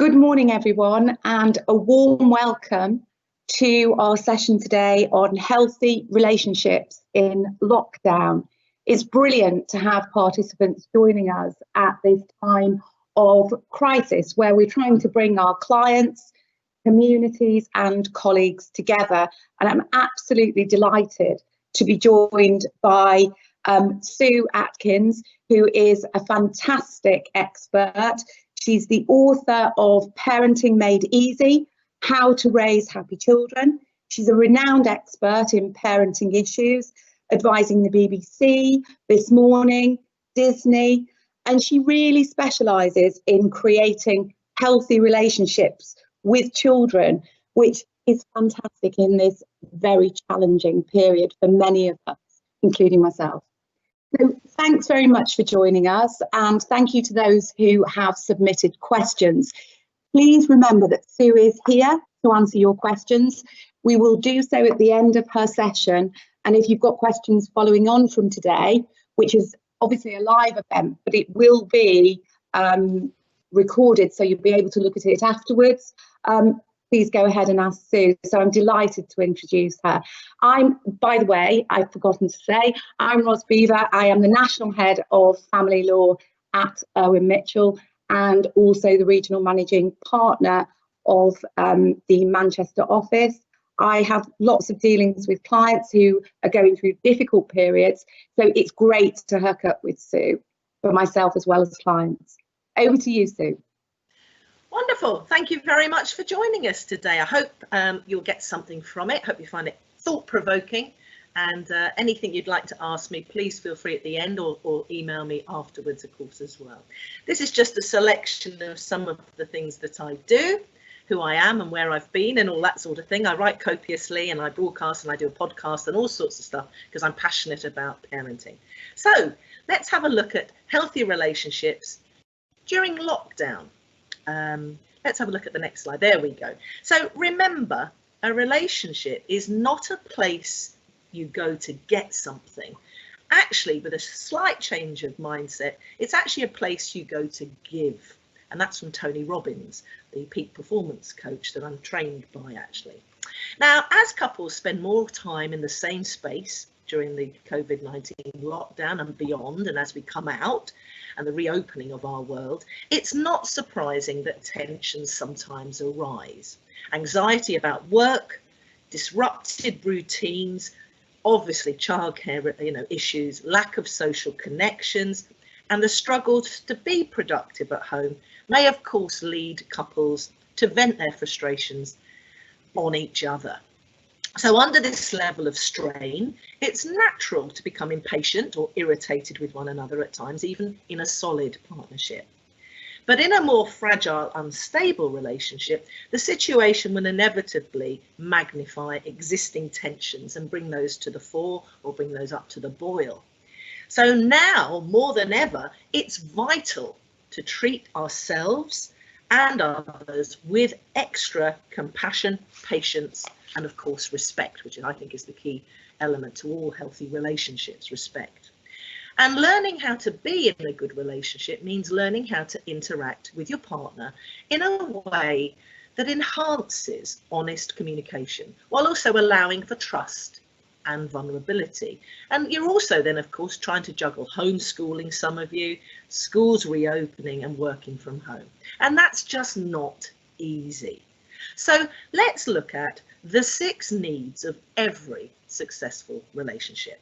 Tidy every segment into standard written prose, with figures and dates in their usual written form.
Good morning, everyone, and a warm welcome to our session today on healthy relationships in lockdown. It's brilliant to have participants joining us at this time of crisis where we're trying to bring our clients, communities and colleagues together. And I'm absolutely delighted to be joined by Sue Atkins, who is a fantastic expert. She's the author of Parenting Made Easy, How to Raise Happy Children. She's a renowned expert in parenting issues, advising the BBC, This Morning, Disney, and she really specialises in creating healthy relationships with children, which is fantastic in this very challenging period for many of us, including myself. So thanks very much for joining us, and thank you to those who have submitted questions. Please remember that Sue is here to answer your questions. We will do so at the end of her session, and if you've got questions following on from today, which is obviously a live event, but it will be recorded, so you'll be able to look at it afterwards. Please go ahead and ask Sue. So I'm delighted to introduce her. By the way, I've forgotten to say, I'm Ros Beaver. I am the National Head of Family Law at Irwin Mitchell and also the Regional Managing Partner of the Manchester office. I have lots of dealings with clients who are going through difficult periods, so it's great to hook up with Sue for myself as well as clients. Over to you, Sue. Wonderful. Thank you very much for joining us today. I hope you'll get something from it. Hope you find it thought-provoking, and anything you'd like to ask me, please feel free at the end or email me afterwards, of course, as well. This is just a selection of some of the things that I do, who I am and where I've been and all that sort of thing. I write copiously and I broadcast and I do a podcast and all sorts of stuff because I'm passionate about parenting. So let's have a look at healthy relationships during lockdown. Let's have a look at the next slide. There we go. So remember, a relationship is not a place you go to get something. Actually, with a slight change of mindset, it's actually a place you go to give. And that's from Tony Robbins, the peak performance coach that I'm trained by, actually. Now, as couples spend more time in the same space during the COVID-19 lockdown and beyond, and as we come out and the reopening of our world, it's not surprising that tensions sometimes arise. Anxiety about work, disrupted routines, obviously childcare issues, lack of social connections, and the struggle to be productive at home may of course lead couples to vent their frustrations on each other. So under this level of strain, it's natural to become impatient or irritated with one another at times, even in a solid partnership. But in a more fragile, unstable relationship, the situation will inevitably magnify existing tensions and bring those to the fore or bring those up to the boil. So now, more than ever, it's vital to treat ourselves and others with extra compassion, patience, and of course respect, which I think is the key element to all healthy relationships, respect. And learning how to be in a good relationship means learning how to interact with your partner in a way that enhances honest communication, while also allowing for trust and vulnerability. And you're also then, of course, trying to juggle homeschooling, some of you, schools reopening and working from home. And that's just not easy. So let's look at the 6 needs of every successful relationship,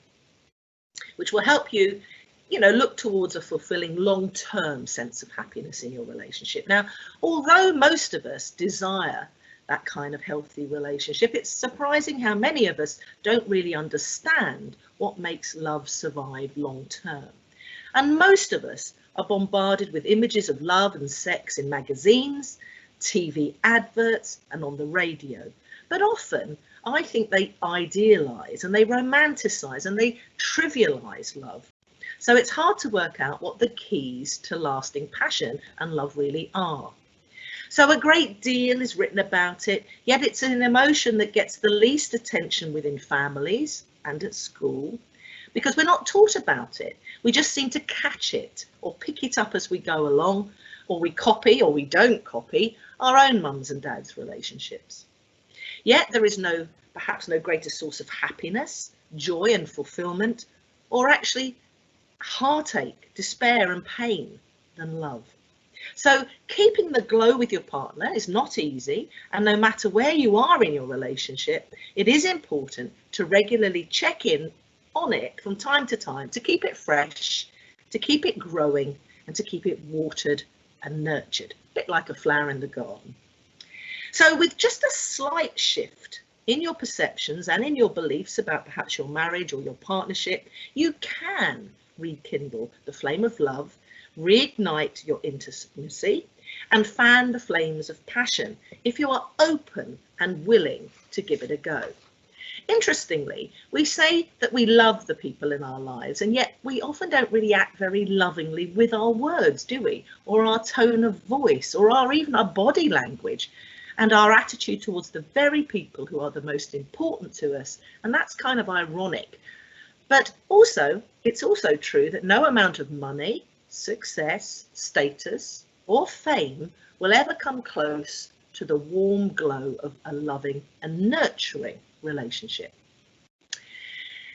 which will help you, look towards a fulfilling long-term sense of happiness in your relationship. Now, although most of us desire that kind of healthy relationship, it's surprising how many of us don't really understand what makes love survive long-term. And most of us are bombarded with images of love and sex in magazines, TV adverts, and on the radio. But often, I think they idealise and they romanticize and they trivialise love. So it's hard to work out what the keys to lasting passion and love really are. So a great deal is written about it, yet it's an emotion that gets the least attention within families and at school, because we're not taught about it. We just seem to catch it or pick it up as we go along, or we copy or we don't copy our own mums and dads' relationships. Yet there is perhaps no greater source of happiness, joy and fulfillment, or actually heartache, despair and pain than love. So keeping the glow with your partner is not easy, and no matter where you are in your relationship, it is important to regularly check in on it from time to time to keep it fresh, to keep it growing, and to keep it watered and nurtured, a bit like a flower in the garden. So with just a slight shift in your perceptions and in your beliefs about perhaps your marriage or your partnership, you can rekindle the flame of love, reignite your intimacy, and fan the flames of passion if you are open and willing to give it a go. Interestingly, we say that we love the people in our lives, and yet we often don't really act very lovingly with our words, do we? Or our tone of voice, or even our body language, and our attitude towards the very people who are the most important to us. And that's kind of ironic. But also, it's also true that no amount of money, success, status, or fame will ever come close to the warm glow of a loving and nurturing relationship.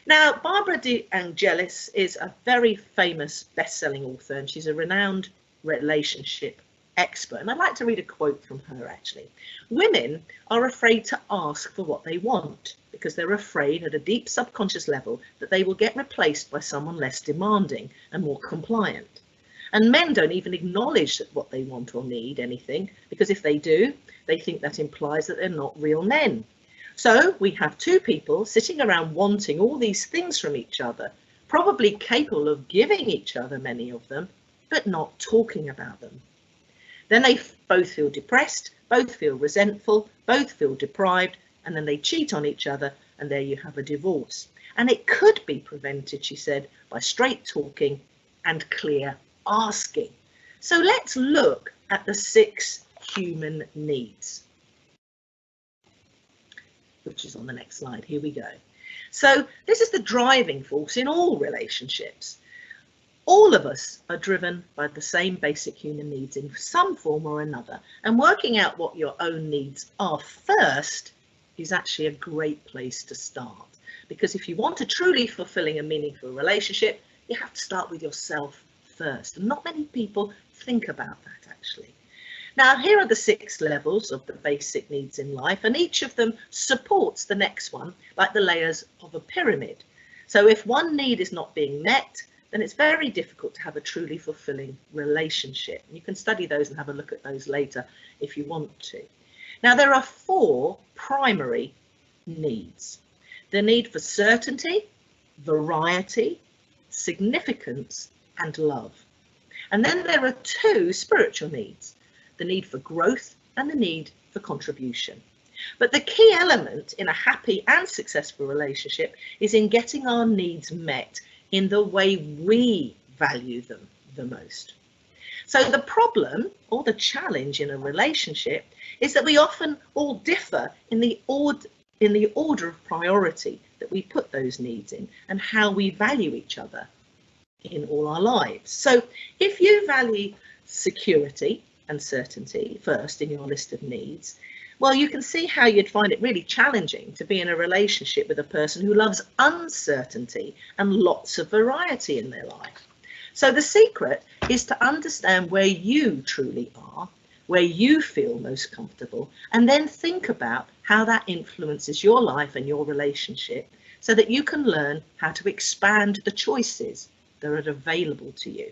Now, Barbara De Angelis is a very famous best-selling author, and she's a renowned relationship expert. And I'd like to read a quote from her, actually. Women are afraid to ask for what they want because they're afraid at a deep subconscious level that they will get replaced by someone less demanding and more compliant. And men don't even acknowledge what they want or need anything, because if they do, they think that implies that they're not real men. So we have two people sitting around wanting all these things from each other, probably capable of giving each other many of them, but not talking about them. Then they both feel depressed, both feel resentful, both feel deprived, and then they cheat on each other, and there you have a divorce. And it could be prevented, she said, by straight talking and clear asking. So let's look at the 6 human needs, which is on the next slide. Here we go. So this is the driving force in all relationships. All of us are driven by the same basic human needs in some form or another, and working out what your own needs are first is actually a great place to start, because if you want a truly fulfilling and meaningful relationship, you have to start with yourself first, and not many people think about that actually. Now, here are the 6 levels of the basic needs in life, and each of them supports the next one like the layers of a pyramid. So if one need is not being met, then it's very difficult to have a truly fulfilling relationship. You can study those and have a look at those later if you want to. Now, there are 4 primary needs: the need for certainty, variety, significance, and love. And then there are 2 spiritual needs: the need for growth and the need for contribution. But the key element in a happy and successful relationship is in getting our needs met in the way we value them the most. So the problem or the challenge in a relationship is that we often all differ in the order of priority that we put those needs in and how we value each other in all our lives. So if you value security and certainty first in your list of needs, well, you can see how you'd find it really challenging to be in a relationship with a person who loves uncertainty and lots of variety in their life. So the secret is to understand where you truly are, where you feel most comfortable, and then think about how that influences your life and your relationship so that you can learn how to expand the choices that are available to you.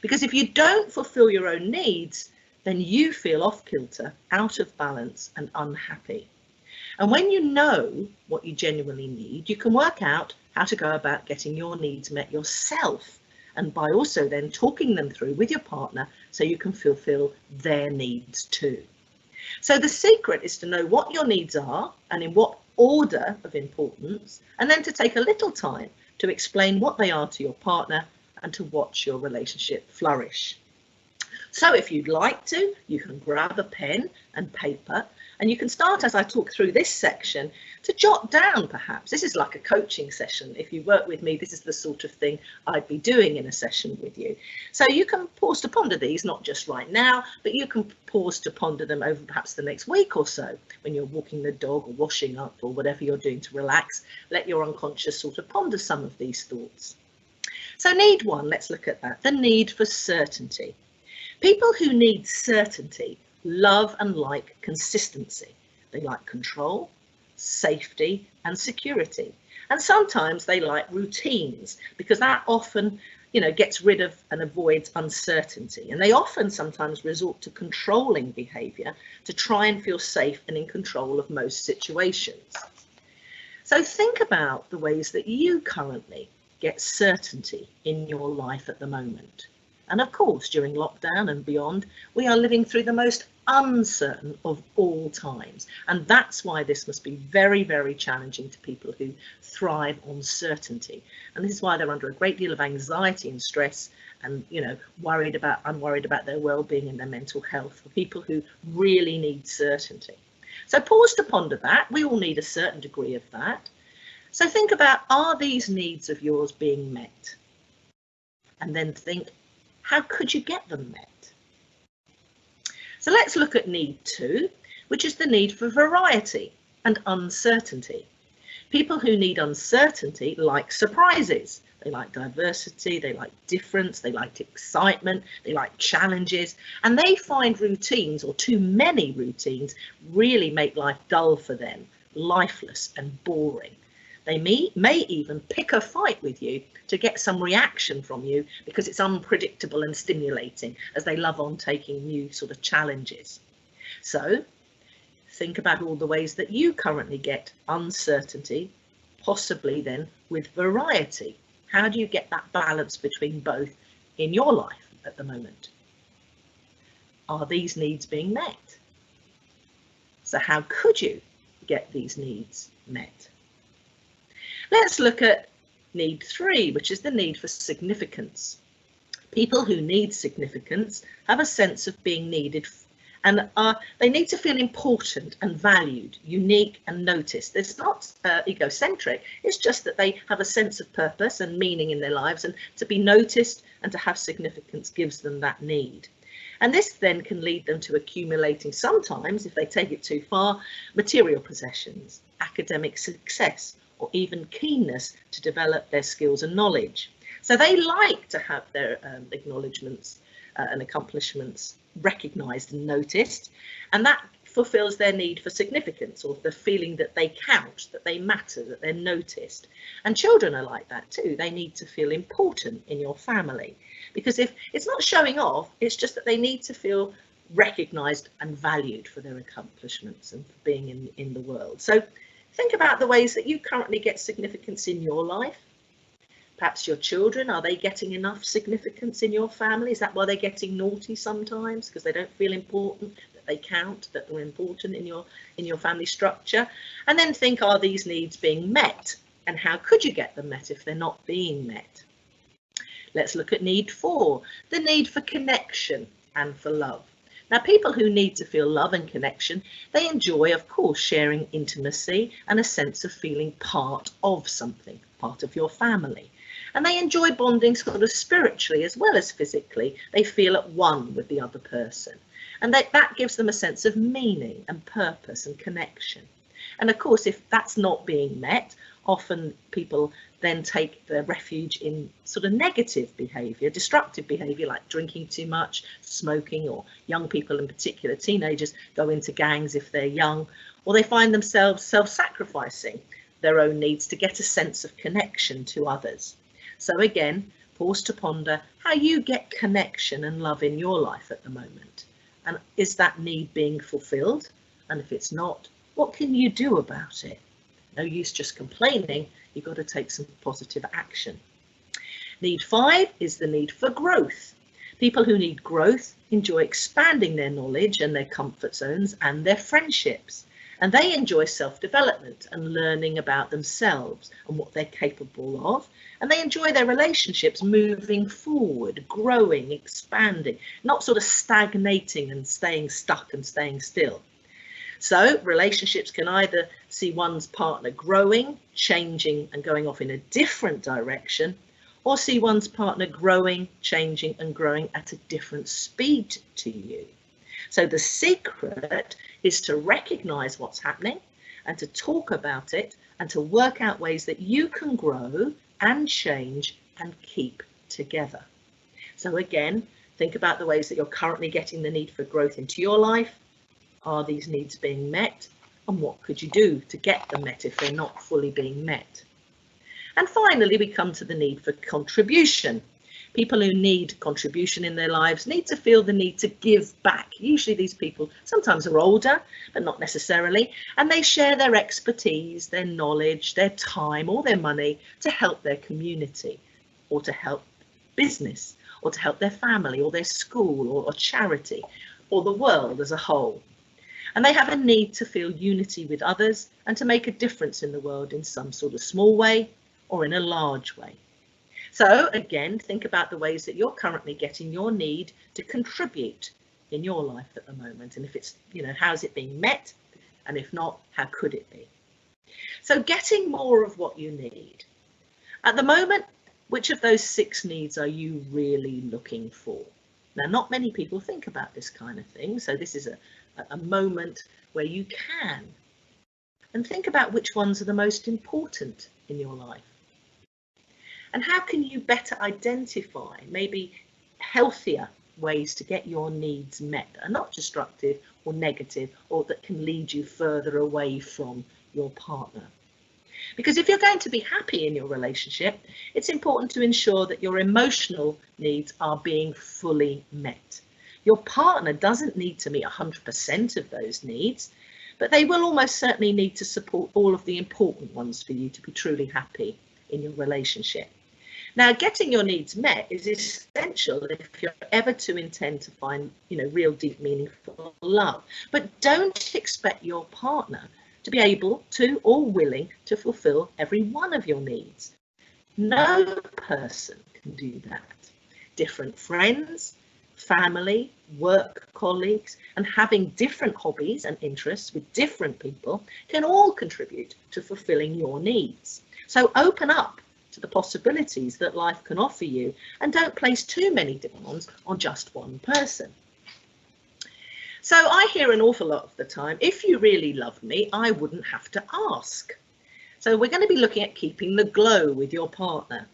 Because if you don't fulfill your own needs, then you feel off kilter, out of balance and unhappy. And when you know what you genuinely need, you can work out how to go about getting your needs met yourself, and by also then talking them through with your partner so you can fulfill their needs too. So the secret is to know what your needs are and in what order of importance, and then to take a little time to explain what they are to your partner and to watch your relationship flourish. So if you'd like to, you can grab a pen and paper, and you can start, as I talk through this section, to jot down perhaps. This is like a coaching session. If you work with me, this is the sort of thing I'd be doing in a session with you. So you can pause to ponder these, not just right now, but you can pause to ponder them over perhaps the next week or so when you're walking the dog or washing up or whatever you're doing to relax. Let your unconscious sort of ponder some of these thoughts. So need one, let's look at that, the need for certainty. People who need certainty love and like consistency. They like control, safety and security. And sometimes they like routines because that often, gets rid of and avoids uncertainty. And they often sometimes resort to controlling behaviour to try and feel safe and in control of most situations. So think about the ways that you currently get certainty in your life at the moment. And of course, during lockdown and beyond, we are living through the most uncertain of all times. And that's why this must be very, very challenging to people who thrive on certainty. And this is why they're under a great deal of anxiety and stress and, unworried about their well-being and their mental health, for people who really need certainty. So pause to ponder that. We all need a certain degree of that. So think about, are these needs of yours being met? And then think, how could you get them met? So let's look at need 2, which is the need for variety and uncertainty. People who need uncertainty like surprises. They like diversity, they like difference, they like excitement, they like challenges, and they find routines, or too many routines, really make life dull for them, lifeless and boring. They may even pick a fight with you to get some reaction from you because it's unpredictable and stimulating, as they love on taking new sort of challenges. So think about all the ways that you currently get uncertainty, possibly then with variety. How do you get that balance between both in your life at the moment? Are these needs being met? So how could you get these needs met? Let's look at need 3, which is the need for significance. People who need significance have a sense of being needed, and they need to feel important and valued, unique and noticed. It's not egocentric, it's just that they have a sense of purpose and meaning in their lives, and to be noticed and to have significance gives them that need. And this then can lead them to accumulating, sometimes, if they take it too far, material possessions, academic success, or even keenness to develop their skills and knowledge. So they like to have their acknowledgements and accomplishments recognised and noticed, and that fulfills their need for significance, or the feeling that they count, that they matter, that they're noticed. And children are like that too. They need to feel important in your family, because if it's not showing off, it's just that they need to feel recognised and valued for their accomplishments and for being in the world. So think about the ways that you currently get significance in your life. Perhaps your children, are they getting enough significance in your family? Is that why they're getting naughty sometimes? Because they don't feel important, that they count, that they're important in your family structure? And then think, are these needs being met? And how could you get them met if they're not being met? Let's look at need 4, the need for connection and for love. Now, people who need to feel love and connection, they enjoy, of course, sharing intimacy and a sense of feeling part of something, part of your family. And they enjoy bonding sort of spiritually as well as physically. They feel at one with the other person. And that gives them a sense of meaning and purpose and connection. And of course, if that's not being met, often people then take their refuge in sort of negative behaviour, destructive behaviour, like drinking too much, smoking, or young people in particular, teenagers, go into gangs if they're young, or they find themselves self-sacrificing their own needs to get a sense of connection to others. So again, pause to ponder how you get connection and love in your life at the moment. And is that need being fulfilled? And if it's not, what can you do about it? No use just complaining, you've got to take some positive action. Need 5 is the need for growth. People who need growth enjoy expanding their knowledge and their comfort zones and their friendships. And they enjoy self-development and learning about themselves and what they're capable of. And they enjoy their relationships moving forward, growing, expanding, not sort of stagnating and staying stuck and staying still. So relationships can either see one's partner growing, changing and going off in a different direction, or see one's partner growing, changing and growing at a different speed to you. So the secret is to recognize what's happening and to talk about it and to work out ways that you can grow and change and keep together. So again, think about the ways that you're currently getting the need for growth into your life. Are these needs being met? And what could you do to get them met if they're not fully being met? And finally, we come to the need for contribution. People who need contribution in their lives need to feel the need to give back. Usually these people sometimes are older, but not necessarily, and they share their expertise, their knowledge, their time or their money to help their community or to help business or to help their family or their school or charity or the world as a whole. And they have a need to feel unity with others and to make a difference in the world in some sort of small way or in a large way. So again, think about the ways that you're currently getting your need to contribute in your life at the moment. And if it's, how's it being met? And if not, how could it be? So getting more of what you need. At the moment, which of those 6 needs are you really looking for? Now, not many people think about this kind of thing. So this is a moment where you can. And think about which ones are the most important in your life. And how can you better identify maybe healthier ways to get your needs met that are not destructive or negative or that can lead you further away from your partner? Because if you're going to be happy in your relationship, it's important to ensure that your emotional needs are being fully met. Your partner doesn't need to meet 100% of those needs, but they will almost certainly need to support all of the important ones for you to be truly happy in your relationship. Now, getting your needs met is essential if you're ever to intend to find, real deep, meaningful love. But don't expect your partner to be able to or willing to fulfill every one of your needs. No person can do that. Different friends, family, work colleagues, and having different hobbies and interests with different people can all contribute to fulfilling your needs. So open up to the possibilities that life can offer you and don't place too many demands on just one person. So I hear an awful lot of the time, if you really loved me, I wouldn't have to ask. So we're going to be looking at keeping the glow with your partner.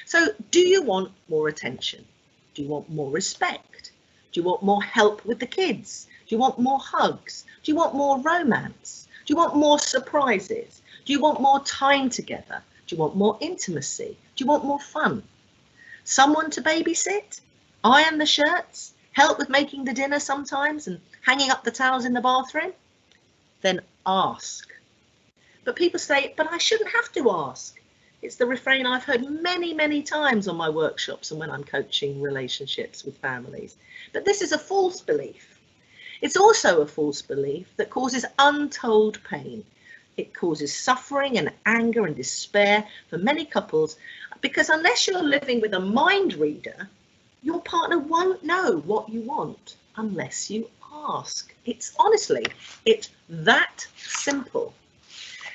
So do you want more attention? Do you want more respect? Do you want more help with the kids? Do you want more hugs? Do you want more romance? Do you want more surprises? Do you want more time together? Do you want more intimacy? Do you want more fun? Someone to babysit? Iron the shirts? Help with making the dinner sometimes and hanging up the towels in the bathroom? Then ask. But people say, but I shouldn't have to ask. It's the refrain I've heard many, many times on my workshops and when I'm coaching relationships with families. But this is a false belief. It's also a false belief that causes untold pain. It causes suffering and anger and despair for many couples because unless you're living with a mind reader, your partner won't know what you want unless you ask. It's that simple.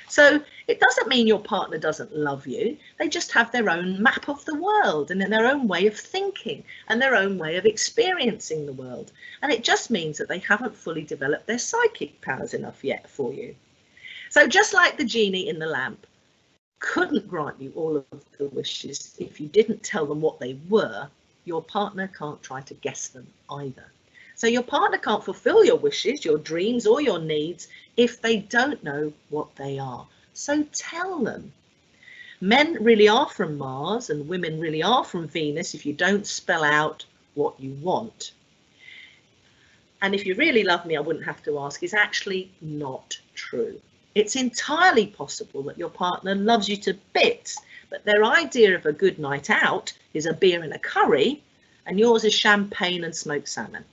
So it doesn't mean your partner doesn't love you. They just have their own map of the world and their own way of thinking and their own way of experiencing the world. And it just means that they haven't fully developed their psychic powers enough yet for you. So just like the genie in the lamp couldn't grant you all of the wishes if you didn't tell them what they were, your partner can't try to guess them either. So your partner can't fulfill your wishes, your dreams or your needs if they don't know what they are. So tell them. Men really are from Mars and women really are from Venus if you don't spell out what you want. And if you really love me, I wouldn't have to ask is actually not true. It's entirely possible that your partner loves you to bits, but their idea of a good night out is a beer and a curry, and yours is champagne and smoked salmon.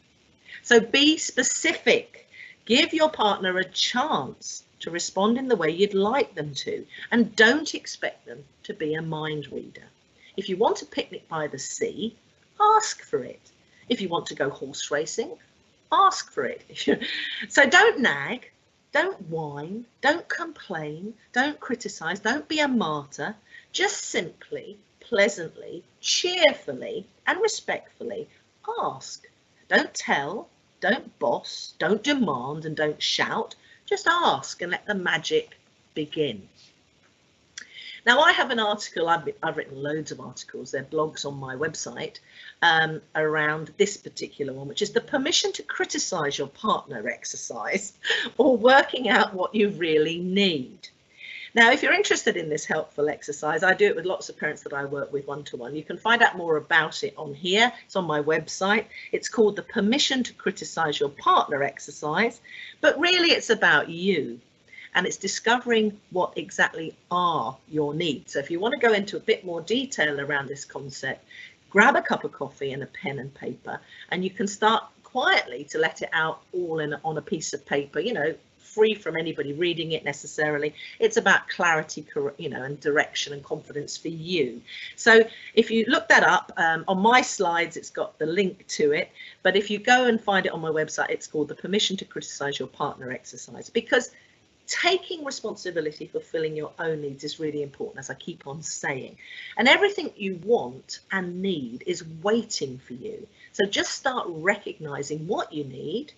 So be specific. Give your partner a chance to respond in the way you'd like them to, and don't expect them to be a mind reader. If you want a picnic by the sea, ask for it. If you want to go horse racing, ask for it. So don't nag, don't whine, don't complain, don't criticise, don't be a martyr. Just simply, pleasantly, cheerfully and respectfully ask. Don't tell, don't boss, don't demand and don't shout. Just ask and let the magic begin. Now, I have an article, I've written loads of articles, they're blogs on my website, around this particular one, which is the permission to criticise your partner exercise, or working out what you really need. Now, if you're interested in this helpful exercise, I do it with lots of parents that I work with one-to-one. You can find out more about it on here. It's on my website. It's called the Permission to Criticise Your Partner exercise, but really it's about you. And it's discovering what exactly are your needs. So if you want to go into a bit more detail around this concept, grab a cup of coffee and a pen and paper, and you can start quietly to let it out all on a piece of paper, you know, free from anybody reading it necessarily. It's about clarity, you know, and direction and confidence for you. So if you look that up, on my slides, it's got the link to it. But if you go and find it on my website, it's called the Permission to Criticise Your Partner exercise, because taking responsibility for filling your own needs is really important, as I keep on saying. And everything you want and need is waiting for you. So just start recognizing what you need,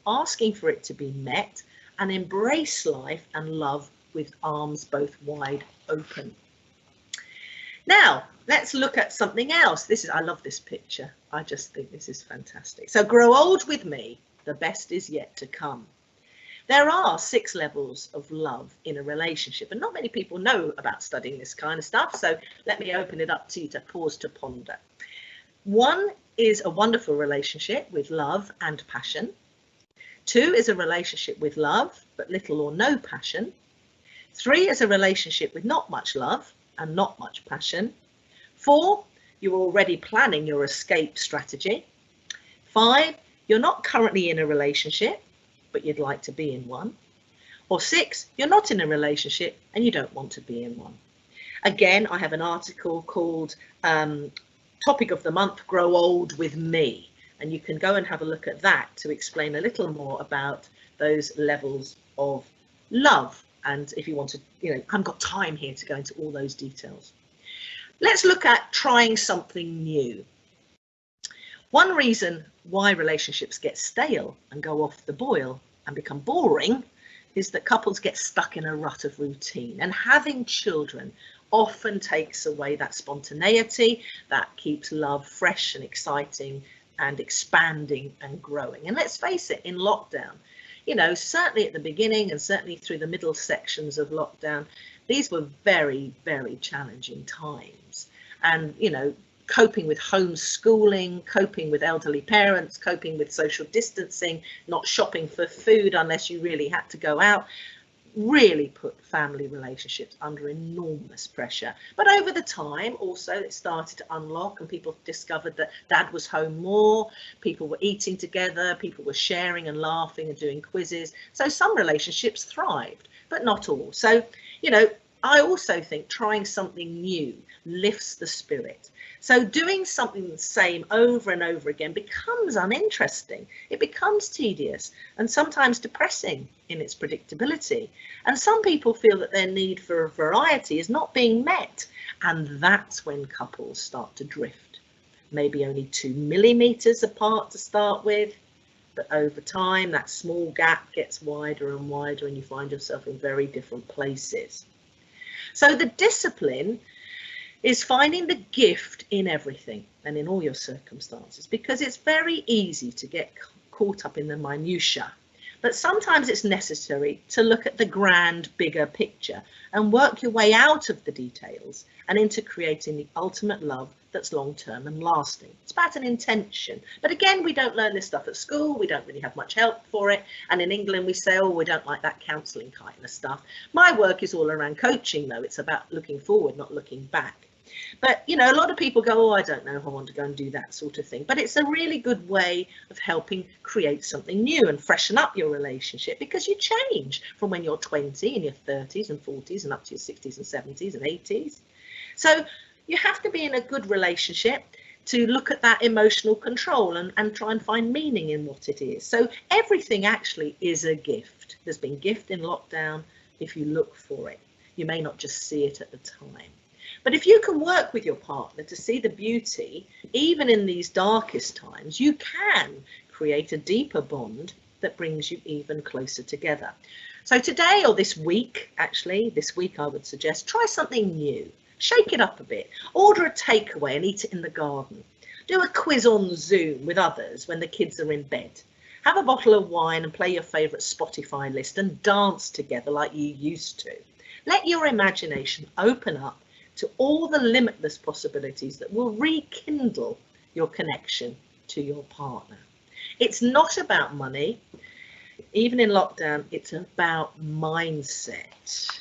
asking for it to be met, and embrace life and love with arms both wide open. Now, let's look at something else. I love this picture. I just think this is fantastic. So grow old with me. The best is yet to come. There are 6 levels of love in a relationship, and not many people know about studying this kind of stuff. So let me open it up to you to pause to ponder. 1 is a wonderful relationship with love and passion. 2 is a relationship with love, but little or no passion. 3 is a relationship with not much love and not much passion. 4, you're already planning your escape strategy. 5, you're not currently in a relationship, but you'd like to be in one. Or 6, you're not in a relationship and you don't want to be in one. Again, I have an article called Topic of the Month, Grow Old with Me. And you can go and have a look at that to explain a little more about those levels of love. And if you want to, you know, I haven't got time here to go into all those details. Let's look at trying something new. One reason why relationships get stale and go off the boil and become boring is that couples get stuck in a rut of routine, and having children often takes away that spontaneity that keeps love fresh and exciting and expanding and growing. And let's face it, in lockdown, you know, certainly at the beginning and certainly through the middle sections of lockdown, these were very, very challenging times. And, you know, coping with homeschooling, coping with elderly parents, coping with social distancing, not shopping for food unless you really had to go out, really put family relationships under enormous pressure. But over the time also it started to unlock, and people discovered that dad was home more, people were eating together, people were sharing and laughing and doing quizzes. So some relationships thrived, but not all. So, you know, I also think trying something new lifts the spirit. So doing something the same over and over again becomes uninteresting. It becomes tedious and sometimes depressing in its predictability. And some people feel that their need for variety is not being met. And that's when couples start to drift. Maybe only 2 millimeters apart to start with, but over time that small gap gets wider and wider and you find yourself in very different places. So the discipline is finding the gift in everything and in all your circumstances, because it's very easy to get caught up in the minutiae. But sometimes it's necessary to look at the grand, bigger picture and work your way out of the details and into creating the ultimate love that's long-term and lasting. It's about an intention. But again, we don't learn this stuff at school. We don't really have much help for it. And in England, we say, oh, we don't like that counselling kind of stuff. My work is all around coaching, though. It's about looking forward, not looking back. But, you know, a lot of people go, oh, I don't know if I want to go and do that sort of thing. But it's a really good way of helping create something new and freshen up your relationship, because you change from when you're 20 in your 30s and 40s and up to your 60s and 70s and 80s. So you have to be in a good relationship to look at that emotional control and try and find meaning in what it is. So everything actually is a gift. There's been gift in lockdown if you look for it. You may not just see it at the time. But if you can work with your partner to see the beauty, even in these darkest times, you can create a deeper bond that brings you even closer together. So today, or this week, actually, this week I would suggest, try something new. Shake it up a bit. Order a takeaway and eat it in the garden. Do a quiz on Zoom with others when the kids are in bed. Have a bottle of wine and play your favourite Spotify list and dance together like you used to. Let your imagination open up to all the limitless possibilities that will rekindle your connection to your partner. It's not about money. Even in lockdown, it's about mindset.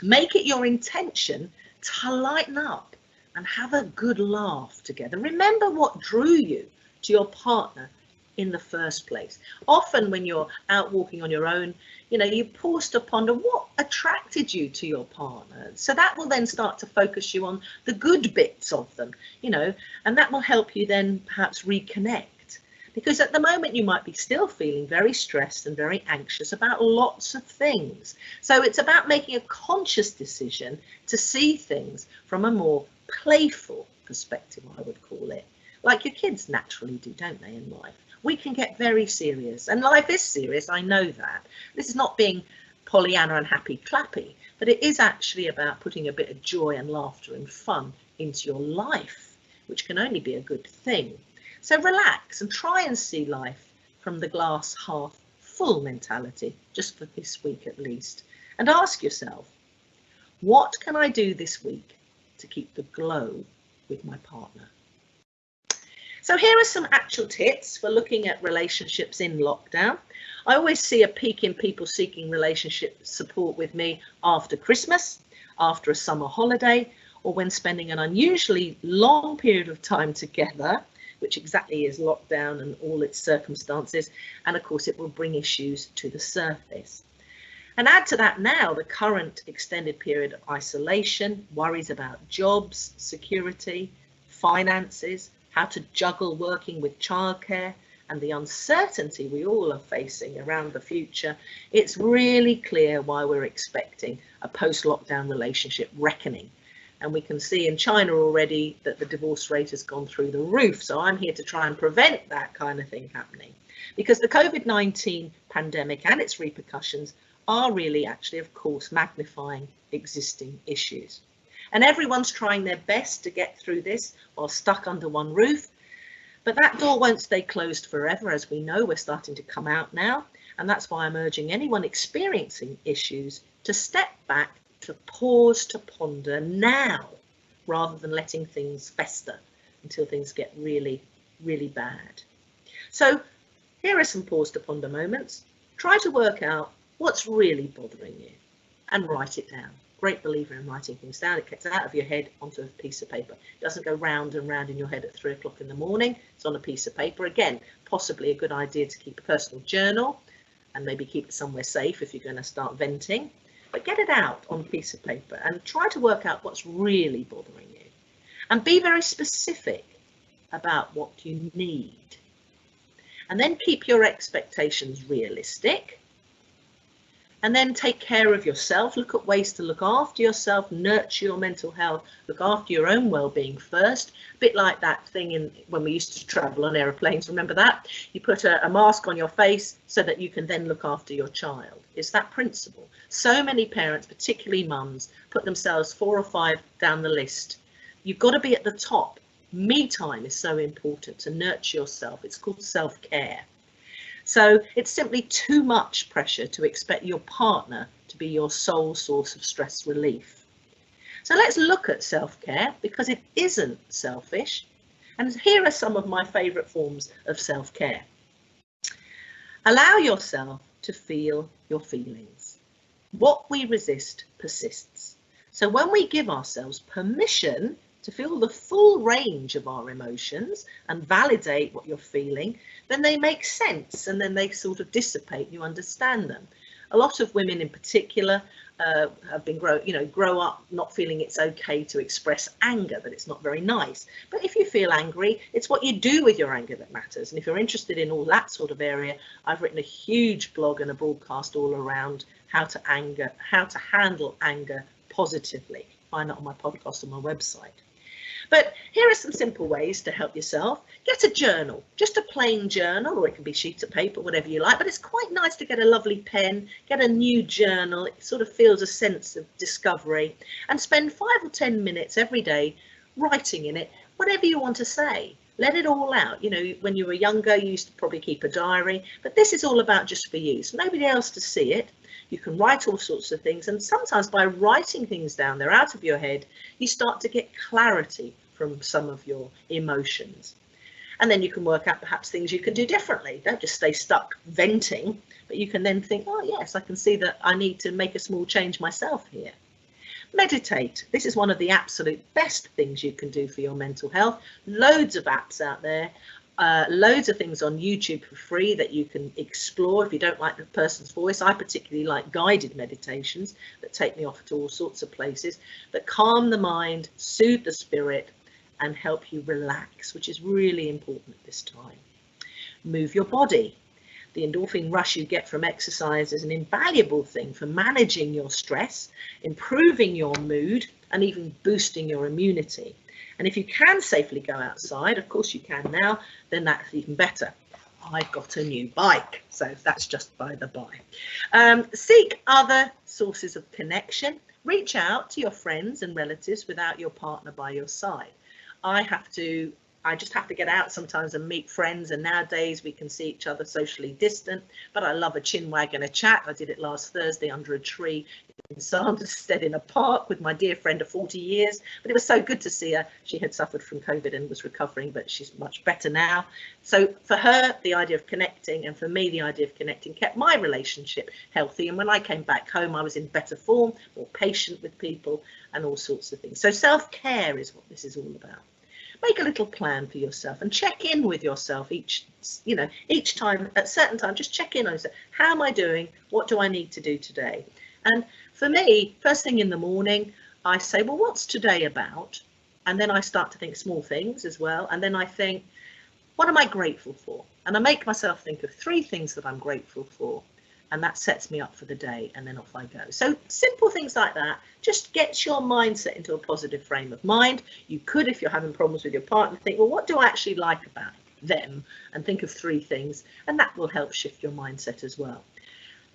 Make it your intention to lighten up and have a good laugh together. Remember what drew you to your partner in the first place. Often when you're out walking on your own, you know, you pause to ponder what attracted you to your partner. So that will then start to focus you on the good bits of them, you know, and that will help you then perhaps reconnect. Because at the moment you might be still feeling very stressed and very anxious about lots of things. So it's about making a conscious decision to see things from a more playful perspective, I would call it. Like your kids naturally do, don't they, in life? We can get very serious, and life is serious, I know that. This is not being Pollyanna and happy clappy, but it is actually about putting a bit of joy and laughter and fun into your life, which can only be a good thing. So relax and try and see life from the glass half full mentality, just for this week at least. And ask yourself, what can I do this week to keep the glow with my partner? So here are some actual tips for looking at relationships in lockdown. I always see a peak in people seeking relationship support with me after Christmas, after a summer holiday, or when spending an unusually long period of time together, which exactly is lockdown and all its circumstances. And of course, it will bring issues to the surface. And add to that now the current extended period of isolation, worries about jobs, security, finances, how to juggle working with childcare, and the uncertainty we all are facing around the future. It's really clear why we're expecting a post-lockdown relationship reckoning. And we can see in China already that the divorce rate has gone through the roof. So I'm here to try and prevent that kind of thing happening, because the COVID-19 pandemic and its repercussions are really actually, of course, magnifying existing issues. And everyone's trying their best to get through this while stuck under one roof. But that door won't stay closed forever. As we know, we're starting to come out now. And that's why I'm urging anyone experiencing issues to step back, to pause, to ponder now, rather than letting things fester until things get really, really bad. So here are some pause to ponder moments. Try to work out what's really bothering you and write it down. Great believer in writing things down. It gets out of your head onto a piece of paper. It doesn't go round and round in your head at 3 o'clock in the morning. It's on a piece of paper. Again, possibly a good idea to keep a personal journal and maybe keep it somewhere safe if you're going to start venting. But get it out on a piece of paper and try to work out what's really bothering you. And be very specific about what you need. And then keep your expectations realistic. And then take care of yourself. Look at ways to look after yourself, nurture your mental health, look after your own well-being first. A bit like that thing when we used to travel on aeroplanes, remember that? You put a mask on your face so that you can then look after your child. It's that principle. So many parents, particularly mums, put themselves 4 or 5 down the list. You've got to be at the top. Me time is so important to nurture yourself. It's called self-care. So it's simply too much pressure to expect your partner to be your sole source of stress relief. So let's look at self-care, because it isn't selfish. And here are some of my favourite forms of self-care. Allow yourself to feel your feelings. What we resist persists. So when we give ourselves permission to feel the full range of our emotions and validate what you're feeling, then they make sense and then they sort of dissipate, you understand them. A lot of women in particular have been grow up not feeling it's okay to express anger, that it's not very nice. But if you feel angry, it's what you do with your anger that matters. And if you're interested in all that sort of area, I've written a huge blog and a broadcast all around how to handle anger positively. Find that on my podcast on my website. But here are some simple ways to help yourself. Get a journal, just a plain journal, or it can be sheets of paper, whatever you like, but it's quite nice to get a lovely pen, get a new journal. It sort of feels a sense of discovery, and spend 5 or 10 minutes every day writing in it whatever you want to say. Let it all out. You know, when you were younger, you used to probably keep a diary, but this is all about just for you. So nobody else to see it. You can write all sorts of things, and sometimes by writing things down there out of your head, you start to get clarity from some of your emotions. And then you can work out perhaps things you can do differently. Don't just stay stuck venting, but you can then think, oh yes, I can see that I need to make a small change myself here. Meditate. This is one of the absolute best things you can do for your mental health. Loads of apps out there. Loads of things on YouTube for free that you can explore if you don't like the person's voice. I particularly like guided meditations that take me off to all sorts of places, that calm the mind, soothe the spirit, and help you relax, which is really important at this time. Move your body. The endorphin rush you get from exercise is an invaluable thing for managing your stress, improving your mood, and even boosting your immunity. And if you can safely go outside, of course you can now, then that's even better. I've got a new bike, so that's just by the by. Seek other sources of connection. Reach out to your friends and relatives without your partner by your side. I just have to get out sometimes and meet friends, and nowadays we can see each other socially distant, but I love a chin wag and a chat. I did it last Thursday under a tree in Sanderstead in a park with my dear friend of 40 years, but it was so good to see her. She had suffered from COVID and was recovering, but she's much better now. So for her, the idea of connecting, and for me, the idea of connecting kept my relationship healthy. And when I came back home, I was in better form, more patient with people, and all sorts of things. So self-care is what this is all about. Make a little plan for yourself and check in with yourself each time, at certain time, just check in on yourself. How am I doing? What do I need to do today? And for me, first thing in the morning, I say, well, what's today about? And then I start to think small things as well. And then I think, what am I grateful for? And I make myself think of 3 things that I'm grateful for. And that sets me up for the day, and then off I go. So simple things like that just gets your mindset into a positive frame of mind. You could, if you're having problems with your partner, think, well, what do I actually like about them? And think of 3 things, and that will help shift your mindset as well.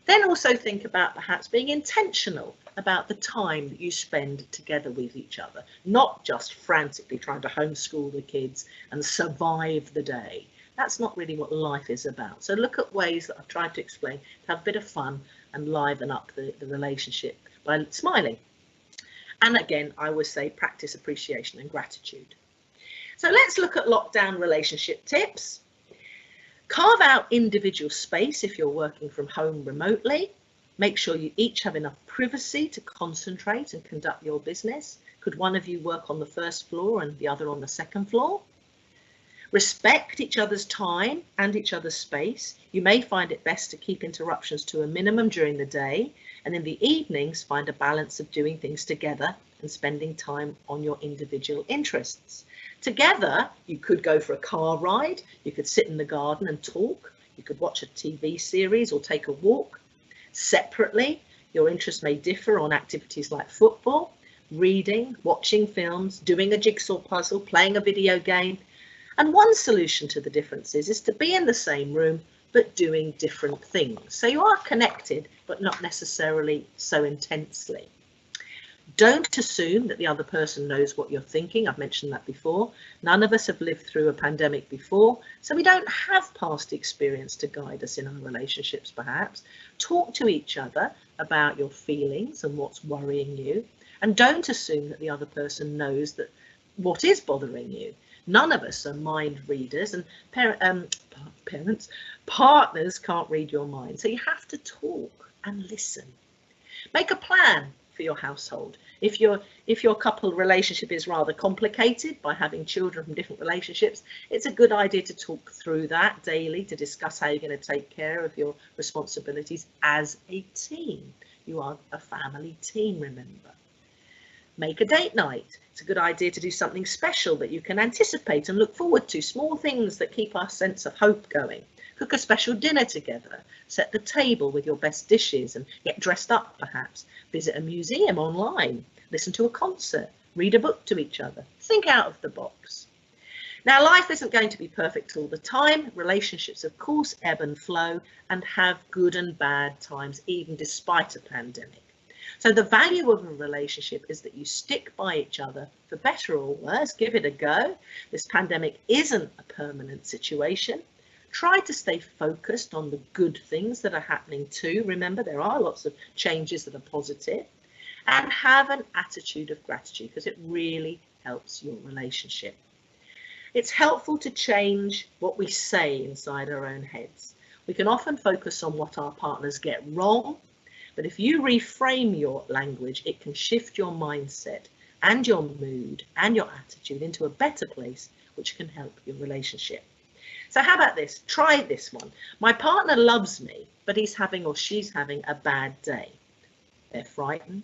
Then also think about perhaps being intentional about the time that you spend together with each other, not just frantically trying to homeschool the kids and survive the day. That's not really what life is about. So look at ways that I've tried to explain to have a bit of fun and liven up the relationship by smiling. And again, I always say practice appreciation and gratitude. So let's look at lockdown relationship tips. Carve out individual space if you're working from home remotely. Make sure you each have enough privacy to concentrate and conduct your business. Could one of you work on the first floor and the other on the second floor? Respect each other's time and each other's space. You may find it best to keep interruptions to a minimum during the day, and in the evenings find a balance of doing things together and spending time on your individual interests. Together, you could go for a car ride, you could sit in the garden and talk, you could watch a TV series or take a walk. Separately, your interests may differ on activities like football, reading, watching films, doing a jigsaw puzzle, playing a video game. And one solution to the differences is to be in the same room, but doing different things. So you are connected, but not necessarily so intensely. Don't assume that the other person knows what you're thinking. I've mentioned that before. None of us have lived through a pandemic before, so we don't have past experience to guide us in our relationships, perhaps. Talk to each other about your feelings and what's worrying you, and don't assume that the other person knows that what is bothering you. None of us are mind readers, and partners can't read your mind. So you have to talk and listen. Make a plan for your household. If your couple relationship is rather complicated by having children from different relationships, it's a good idea to talk through that daily, to discuss how you're going to take care of your responsibilities as a team. You are a family team, remember. Make a date night. It's a good idea to do something special that you can anticipate and look forward to, small things that keep our sense of hope going. Cook a special dinner together, set the table with your best dishes and get dressed up perhaps, visit a museum online, listen to a concert, read a book to each other, think out of the box. Now, life isn't going to be perfect all the time. Relationships, of course, ebb and flow and have good and bad times, even despite a pandemic. So the value of a relationship is that you stick by each other for better or worse. Give it a go. This pandemic isn't a permanent situation. Try to stay focused on the good things that are happening too. Remember, there are lots of changes that are positive. And have an attitude of gratitude, because it really helps your relationship. It's helpful to change what we say inside our own heads. We can often focus on what our partners get wrong, but if you reframe your language, it can shift your mindset and your mood and your attitude into a better place, which can help your relationship. So how about this? Try this one. My partner loves me, but he's having or she's having a bad day. They're frightened,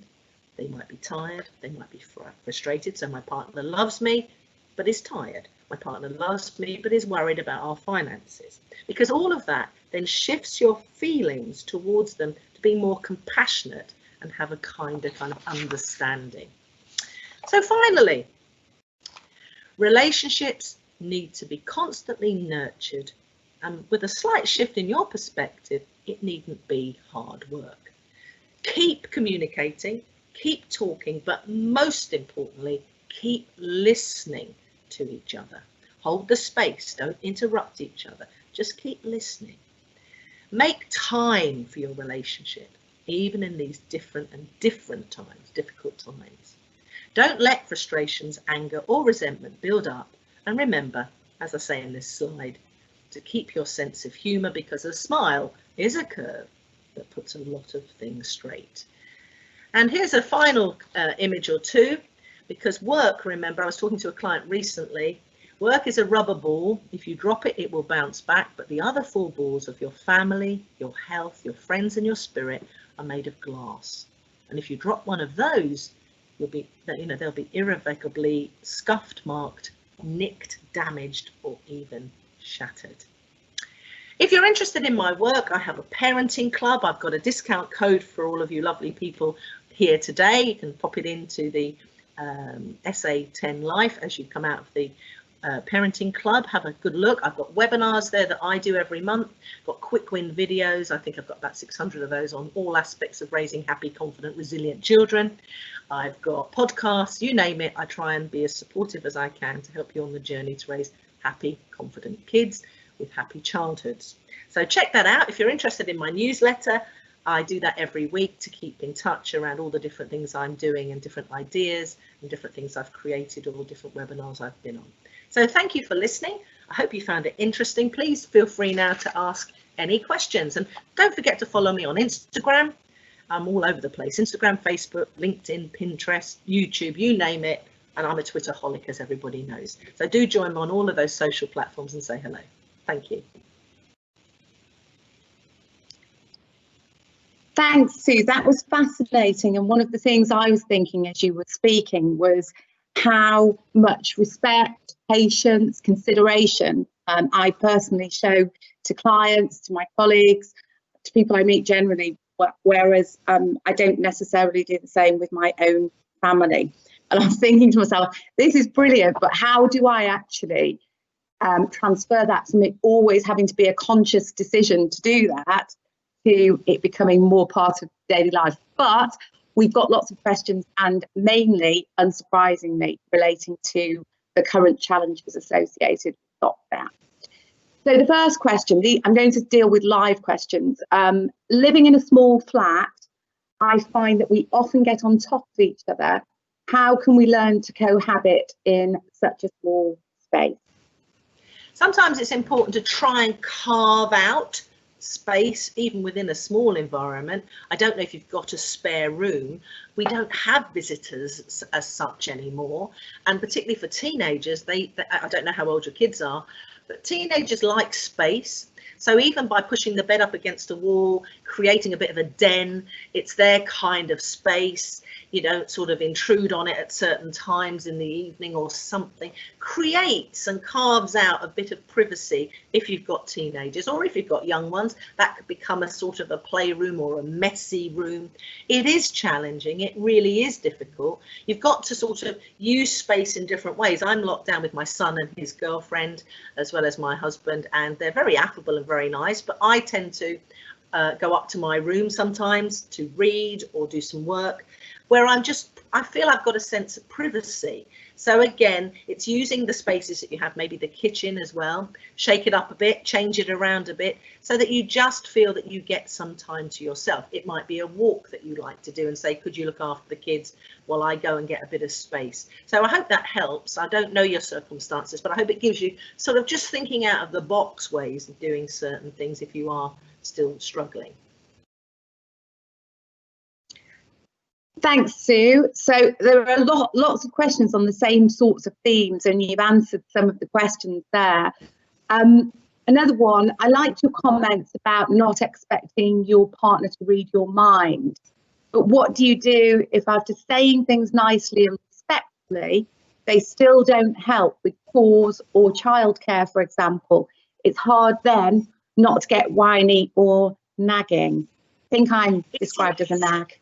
they might be tired, they might be frustrated. So my partner loves me, but is tired. My partner loves me, but is worried about our finances. Because all of that then shifts your feelings towards them to be more compassionate and have a kind of understanding. So finally, relationships need to be constantly nurtured, and with a slight shift in your perspective, it needn't be hard work. Keep communicating, keep talking, but most importantly, keep listening to each other. Hold the space, don't interrupt each other, just keep listening. Make time for your relationship, even in these different times, difficult times. Don't let frustrations, anger or resentment build up. And remember, as I say in this slide, to keep your sense of humour, because a smile is a curve that puts a lot of things straight. And here's a final image or two, because work, remember, I was talking to a client recently, work is a rubber ball. If you drop it, it will bounce back, but the other 4 balls of your family, your health, your friends and your spirit are made of glass. And if you drop one of those, they'll be irrevocably scuffed, marked, nicked, damaged, or even shattered. If you're interested in my work, I have a parenting club. I've got a discount code for all of you lovely people here today. You can pop it into the SA10 Life as you come out of the parenting club. Have a good look. I've got webinars there that I do every month. I've got quick win videos. I think I've got about 600 of those on all aspects of raising happy, confident, resilient children. I've got podcasts, you name it. I try and be as supportive as I can to help you on the journey to raise happy, confident kids with happy childhoods. So check that out. If you're interested in my newsletter, I do that every week to keep in touch around all the different things I'm doing and different ideas and different things I've created or different webinars I've been on. So thank you for listening. I hope you found it interesting. Please feel free now to ask any questions, and don't forget to follow me on Instagram. I'm all over the place. Instagram, Facebook, LinkedIn, Pinterest, YouTube, you name it. And I'm a Twitterholic, as everybody knows. So do join me on all of those social platforms and say hello. Thank you. Thanks, Sue. That was fascinating. And one of the things I was thinking as you were speaking was how much respect, patience, consideration I personally show to clients, to my colleagues, to people I meet generally, whereas I don't necessarily do the same with my own family. And I was thinking to myself, this is brilliant, but how do I actually transfer that from it always having to be a conscious decision to do that to it becoming more part of daily life? But we've got lots of questions, and mainly, unsurprisingly, relating to the current challenges associated with lockdown. So the first question, I'm going to deal with live questions. Living in a small flat, I find that we often get on top of each other. How can we learn to cohabit in such a small space? Sometimes it's important to try and carve out space, even within a small environment. I don't know if you've got a spare room. We don't have visitors as such anymore, and particularly for teenagers, I don't know how old your kids are, but teenagers like space. So even by pushing the bed up against a wall, creating a bit of a den, it's their kind of space. You don't sort of intrude on it at certain times in the evening or something. Creates and carves out a bit of privacy if you've got teenagers, or if you've got young ones, that could become a sort of a playroom or a messy room. It is challenging. It really is difficult. You've got to sort of use space in different ways. I'm locked down with my son and his girlfriend, as well as my husband, and they're very affable and very nice, but I tend to go up to my room sometimes to read or do some work, where I feel I've got a sense of privacy. So again, it's using the spaces that you have, maybe the kitchen as well, shake it up a bit, change it around a bit, so that you just feel that you get some time to yourself. It might be a walk that you like to do and say, could you look after the kids while I go and get a bit of space? So I hope that helps. I don't know your circumstances, but I hope it gives you sort of just thinking out of the box ways of doing certain things if you are still struggling. Thanks, Sue. So there are lots of questions on the same sorts of themes, and you've answered some of the questions there. Another one, I liked your comments about not expecting your partner to read your mind. But what do you do if after saying things nicely and respectfully, they still don't help with chores or childcare, for example? It's hard then not to get whiny or nagging. I think I'm described as a nag.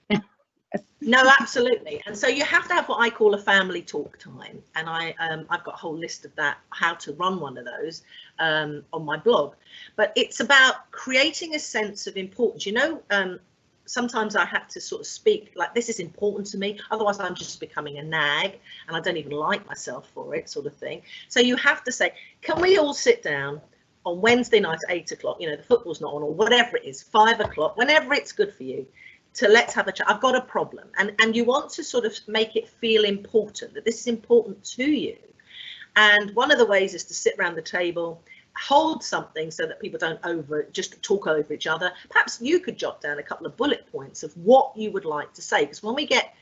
No, absolutely. And so you have to have what I call a family talk time. And I've got a whole list of that, how to run one of those on my blog. But it's about creating a sense of importance. You know, sometimes I have to sort of speak like, this is important to me. Otherwise, I'm just becoming a nag and I don't even like myself for it, sort of thing. So you have to say, can we all sit down on Wednesday night at 8 o'clock? You know, the football's not on, or whatever it is, 5 o'clock, whenever it's good for you, to let's have a chat. I've got a problem. And you want to sort of make it feel important, that this is important to you. And one of the ways is to sit around the table, hold something so that people don't just talk over each other. Perhaps you could jot down a couple of bullet points of what you would like to say, because when we get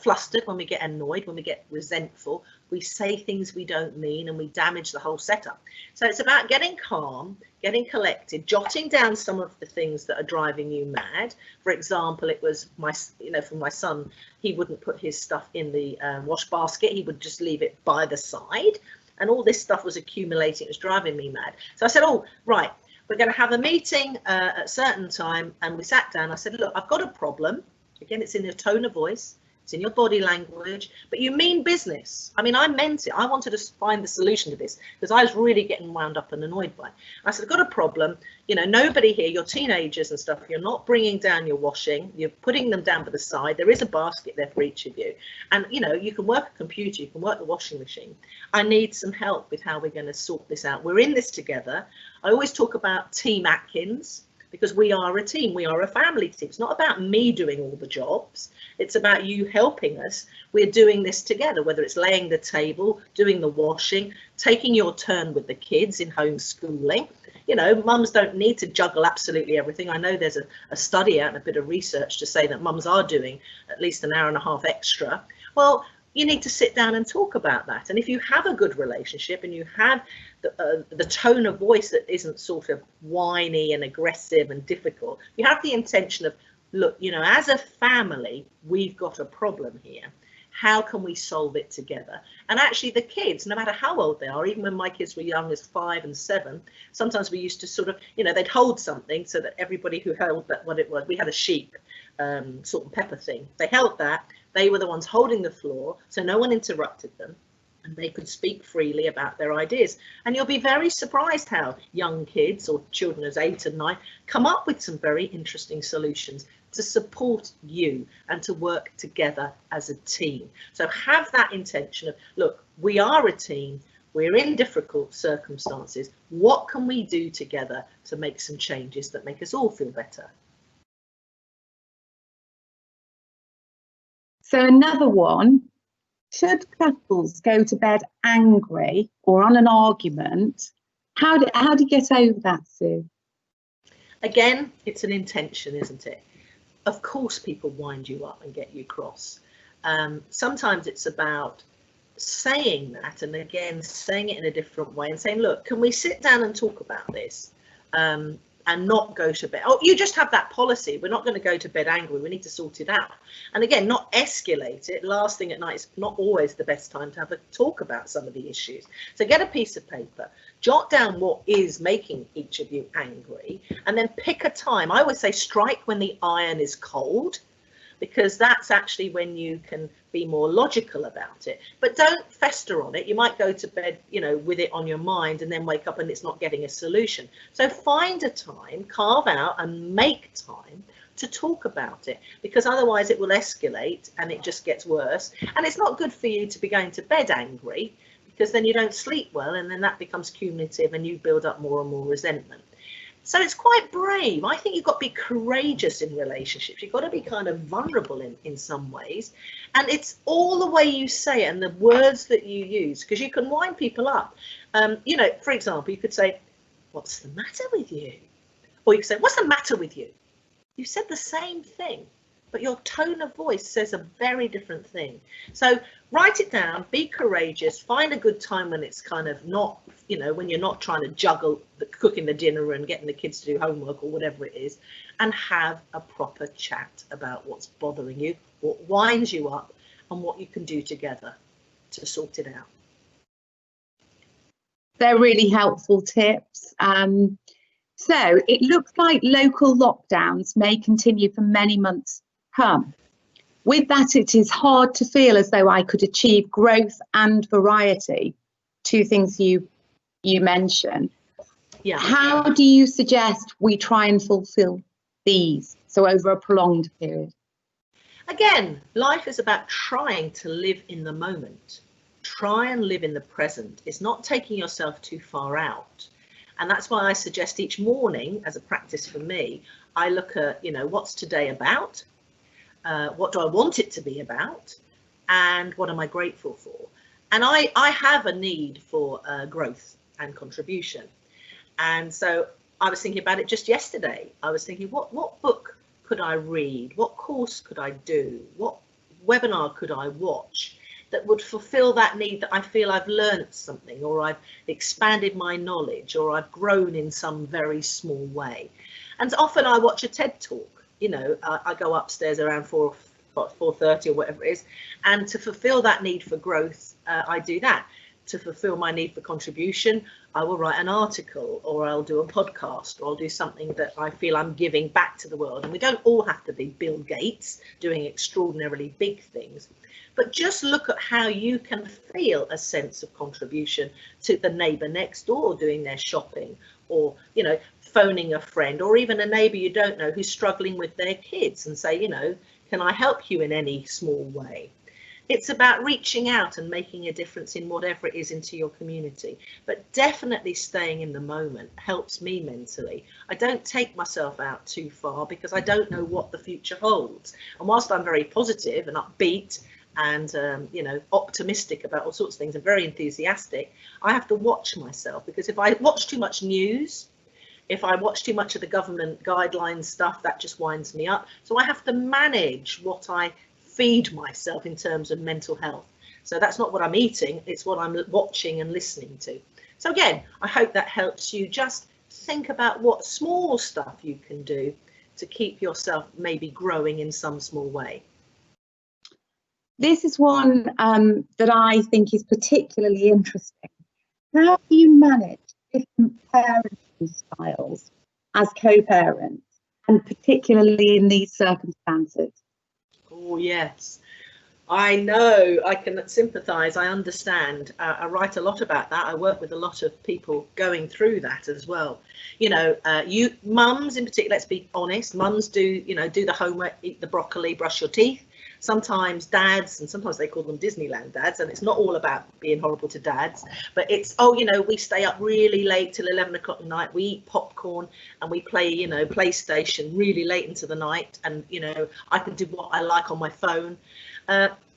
flustered, when we get annoyed, when we get resentful, we say things we don't mean and we damage the whole setup. So it's about getting calm, getting collected, jotting down some of the things that are driving you mad. For example, it was for my son, he wouldn't put his stuff in the wash basket. He would just leave it by the side, and all this stuff was accumulating. It was driving me mad. So I said, oh, right, we're going to have a meeting at a certain time. And we sat down. I said, look, I've got a problem. Again, it's in your tone of voice. It's in your body language, but you mean business. I mean, I meant it. I wanted to find the solution to this because I was really getting wound up and annoyed by it. I said, I've got a problem. You know, nobody here, you're teenagers and stuff, you're not bringing down your washing, you're putting them down by the side. There is a basket there for each of you. And, you know, you can work a computer, you can work the washing machine. I need some help with how we're going to sort this out. We're in this together. I always talk about Team Atkins, because we are a team, we are a family team. It's not about me doing all the jobs, it's about you helping us. We're doing this together, whether it's laying the table, doing the washing, taking your turn with the kids in homeschooling. You know, mums don't need to juggle absolutely everything. I know there's a study out and a bit of research to say that mums are doing at least an hour and a half extra. Well, you need to sit down and talk about that. And if you have a good relationship and you have the tone of voice that isn't sort of whiny and aggressive and difficult, you have the intention of, look, you know, as a family, we've got a problem here. How can we solve it together? And actually the kids, no matter how old they are, even when my kids were young as 5 and 7, sometimes we used to sort of, you know, they'd hold something so that everybody who held that, what it was, we had a sheep, salt and pepper thing. They held that. They were the ones holding the floor, so no one interrupted them, and they could speak freely about their ideas. And you'll be very surprised how young kids or children as 8 and 9 come up with some very interesting solutions to support you and to work together as a team. So have that intention of, look, we are a team, we're in difficult circumstances. What can we do together to make some changes that make us all feel better? So another one, should couples go to bed angry or on an argument? How do you get over that, Sue? Again, it's an intention, isn't it? Of course, people wind you up and get you cross. Sometimes it's about saying that, and again, saying it in a different way and saying, look, can we sit down and talk about this? And not go to bed. Oh, you just have that policy. We're not going to go to bed angry. We need to sort it out. And again, not escalate it. Last thing at night is not always the best time to have a talk about some of the issues. So get a piece of paper, jot down what is making each of you angry, and then pick a time. I always say strike when the iron is cold, because that's actually when you can be more logical about it. But don't fester on it. You might go to bed, you know, with it on your mind and then wake up and it's not getting a solution. So find a time, carve out and make time to talk about it, because otherwise it will escalate and it just gets worse. And it's not good for you to be going to bed angry, because then you don't sleep well, and then that becomes cumulative and you build up more and more resentment. So it's quite brave. I think you've got to be courageous in relationships. You've got to be kind of vulnerable in some ways. And it's all the way you say it and the words that you use, because you can wind people up. You know, for example, you could say, what's the matter with you? Or you could say, what's the matter with you? You said the same thing, but your tone of voice says a very different thing. So write it down, be courageous, find a good time when it's kind of not, you know, when you're not trying to juggle cooking the dinner and getting the kids to do homework or whatever it is, and have a proper chat about what's bothering you, what winds you up, and what you can do together to sort it out. They're really helpful tips. So it looks like local lockdowns may continue for many months to come. With that, it is hard to feel as though I could achieve growth and variety, two things you mentioned. Yeah. How do you suggest we try and fulfill these, so over a prolonged period? Again, life is about trying to live in the moment. Try and live in the present. It's not taking yourself too far out. And that's why I suggest each morning, as a practice for me, I look at, you know, what's today about? What do I want it to be about? And what am I grateful for? And I have a need for growth and contribution. And so I was thinking about it just yesterday. I was thinking, what book could I read? What course could I do? What webinar could I watch that would fulfill that need, that I feel I've learned something, or I've expanded my knowledge, or I've grown in some very small way? And often I watch a TED talk. You know, I go upstairs around 4:30 or whatever it is, and to fulfill that need for growth, I do that. To fulfill my need for contribution, I will write an article, or I'll do a podcast, or I'll do something that I feel I'm giving back to the world. And we don't all have to be Bill Gates doing extraordinarily big things, but just look at how you can feel a sense of contribution to the neighbour next door doing their shopping, or, you know, phoning a friend, or even a neighbour you don't know who's struggling with their kids, and say, you know, can I help you in any small way? It's about reaching out and making a difference in whatever it is into your community, but definitely staying in the moment helps me mentally. I don't take myself out too far, because I don't know what the future holds. And whilst I'm very positive and upbeat and you know, optimistic about all sorts of things and very enthusiastic, I have to watch myself, because if I watch too much news, if I watch too much of the government guidelines stuff, that just winds me up. So I have to manage what I feed myself in terms of mental health. So that's not what I'm eating, it's what I'm watching and listening to. So again, I hope that helps you just think about what small stuff you can do to keep yourself maybe growing in some small way. This is one that I think is particularly interesting. How do you manage different parenting styles as co-parents, and particularly in these circumstances? Oh, yes. I know, I can sympathise, I understand. I write a lot about that. I work with a lot of people going through that as well. You know, you mums in particular, let's be honest, mums do, you know, do the homework, eat the broccoli, brush your teeth. Sometimes dads, and sometimes they call them Disneyland dads, and it's not all about being horrible to dads, but it's, oh, you know, we stay up really late till 11 o'clock at night, we eat popcorn and we play, you know, PlayStation really late into the night, and, you know, I can do what I like on my phone.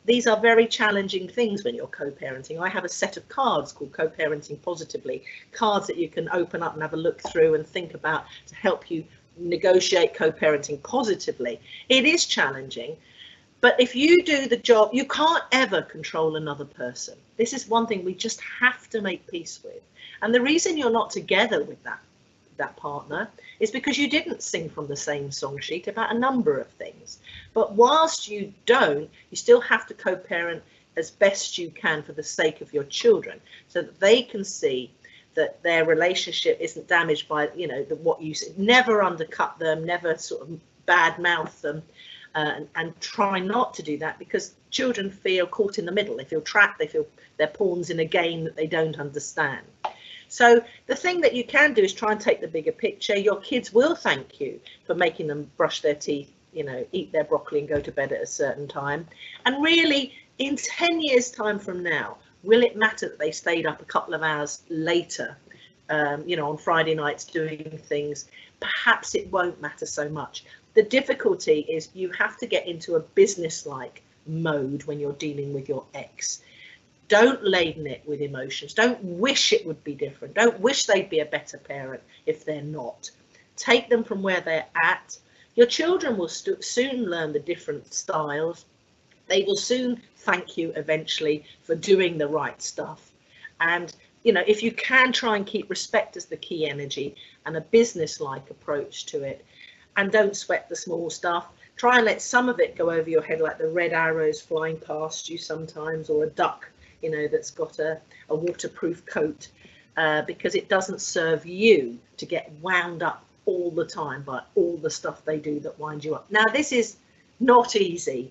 These are very challenging things when you're co-parenting. I have a set of cards called Co-Parenting Positively, cards that you can open up and have a look through and think about to help you negotiate co-parenting positively. It is challenging, but if you do the job, you can't ever control another person. This is one thing we just have to make peace with. And the reason you're not together with that partner is because you didn't sing from the same song sheet about a number of things. But whilst you don't, you still have to co-parent as best you can for the sake of your children, so that they can see that their relationship isn't damaged by, you know, what you said. Never undercut them, never sort of bad mouth them, and try not to do that, because children feel caught in the middle. They feel trapped, they feel they're pawns in a game that they don't understand. So the thing that you can do is try and take the bigger picture. Your kids will thank you for making them brush their teeth, you know, eat their broccoli and go to bed at a certain time. And really, in 10 years' time from now, will it matter that they stayed up a couple of hours later, you know, on Friday nights doing things? Perhaps it won't matter so much. The difficulty is you have to get into a business-like mode when you're dealing with your ex. Don't laden it with emotions. Don't wish it would be different. Don't wish they'd be a better parent if they're not. Take them from where they're at. Your children will soon learn the different styles. They will soon thank you eventually for doing the right stuff. And, you know, if you can, try and keep respect as the key energy and a business-like approach to it. And don't sweat the small stuff. Try and let some of it go over your head, like the red arrows flying past you sometimes, or a duck, you know, that's got a waterproof coat, because it doesn't serve you to get wound up all the time by all the stuff they do that winds you up. Now, this is not easy,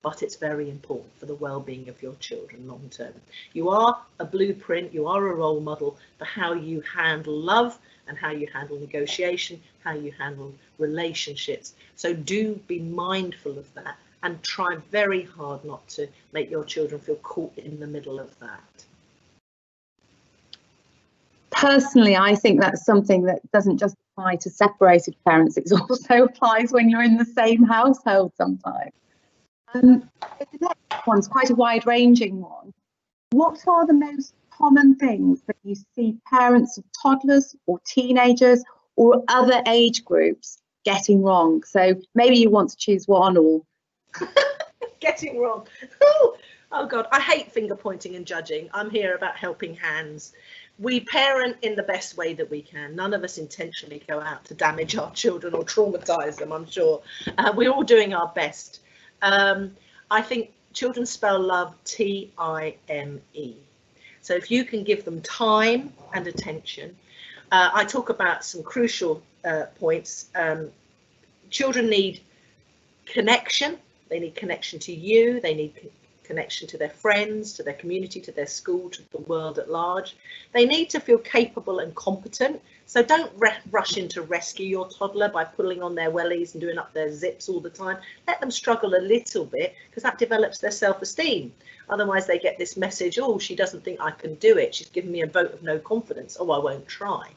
but it's very important for the well-being of your children long term. You are a blueprint, you are a role model for how you handle love and how you handle negotiation, how you handle relationships. So do be mindful of that and try very hard not to make your children feel caught in the middle of that. Personally, I think that's something that doesn't just apply to separated parents, it also applies when you're in the same household sometimes. The next one's quite a wide-ranging one. What are the most common things that you see parents of toddlers or teenagers or other age groups getting wrong? So maybe you want to choose one, or getting wrong. Oh God, I hate finger pointing and judging. I'm here about helping hands. We parent in the best way that we can. None of us intentionally go out to damage our children or traumatize them, I'm sure. We're all doing our best. I think children spell love T-I-M-E. So if you can give them time and attention, I talk about some crucial points. Children need connection. They need connection to you. They need connection to their friends, to their community, to their school, to the world at large. They need to feel capable and competent. So don't rush in to rescue your toddler by pulling on their wellies and doing up their zips all the time. Let them struggle a little bit, because that develops their self-esteem. Otherwise they get this message, oh, she doesn't think I can do it. She's giving me a vote of no confidence. Oh, I won't try.